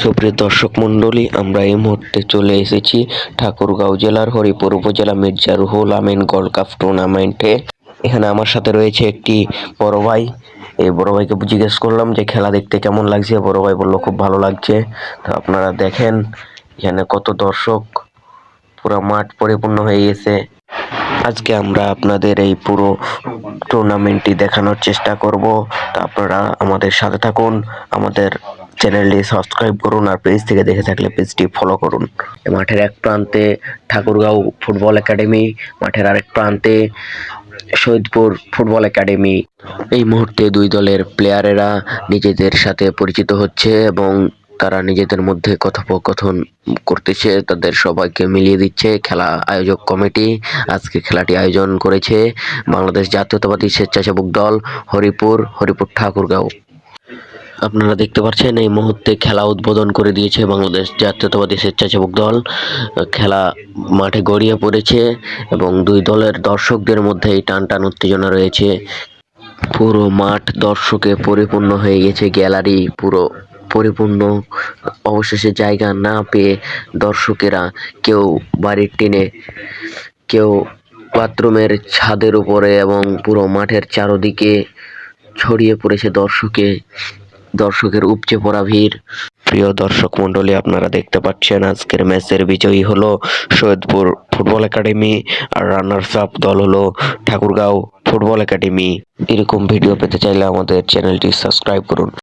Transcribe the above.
সুপ্রিয় দর্শক মণ্ডলী, আমরা এই মুহূর্তে চলে এসেছি ঠাকুরগাঁও জেলার হরিপুর উপজেলা মির্জা রুহুল আমিন গোল্ড কাপ টুর্নামেন্টে। এখানে আমার সাথে রয়েছে একটি বড় ভাই। এই বড় ভাইকে জিজ্ঞেস করলাম যে খেলা দেখতে কেমন লাগছে। বড় ভাই বলল খুব ভালো লাগছে। তো আপনারা দেখেন এখানে কত দর্শক, পুরো মাঠ পরিপূর্ণ হয়ে গেছে। আজকে আমরা আপনাদের এই পুরো টুর্নামেন্টটি দেখানোর চেষ্টা করব। তো আপনারা আমাদের সাথে থাকুন, আমাদের চ্যানেলটি সাবস্ক্রাইব করুন, আর পেজ থেকে দেখে থাকলে পেজটি ফলো করুন। মাঠের এক প্রান্তে ঠাকুরগাঁও ফুটবল একাডেমি, মাঠের আরেক প্রান্তে শহীদপুর ফুটবল একাডেমি। এই মুহূর্তে দুই দলের প্লেয়ারেরা নিজেদের সাথে পরিচিত হচ্ছে এবং তারা নিজেদের মধ্যে কথোপকথন করতেছে, তাদের সবাইকে মিলিয়ে দিচ্ছে। খেলা আয়োজক কমিটি আজকে খেলাটি আয়োজন করেছে বাংলাদেশ জাতীয়তাবাদী স্বেচ্ছাসেবক দল হরিপুর ঠাকুরগাঁও। আপনারা দেখতে পাচ্ছেন এই মুহূর্তে খেলা উদ্বোধন করে দিয়েছে বাংলাদেশ জাতীয়তাবাদী স্বেচ্ছাসেবক দল। খেলা মাঠে গড়িয়ে পড়েছে এবং দুই দলের দর্শকদের মধ্যে এই টান উত্তেজনা রয়েছে। পুরো মাঠ দর্শকে পরিপূর্ণ হয়ে গেছে, গ্যালারি পুরো পরিপূর্ণ। অবশেষে জায়গা না পেয়ে দর্শকেরা কেউ বাড়ির টিনে, কেউ বাথরুমের ছাদের উপরে এবং পুরো মাঠের চারদিকে ছড়িয়ে পড়েছে দর্শকের উপচে পড়া ভিড়। প্রিয় দর্শক মণ্ডলী, আপনারা দেখতে পাচ্ছেন আজকের ম্যাচের বিজয়ী হলো শহীদপুর ফুটবল একাডেমি, আর রানার্স আপ দল হলো ঠাকুরগাঁও ফুটবল একাডেমি। এরকম ভিডিও পেতে চাইলে আমাদের চ্যানেলটি সাবস্ক্রাইব করুন।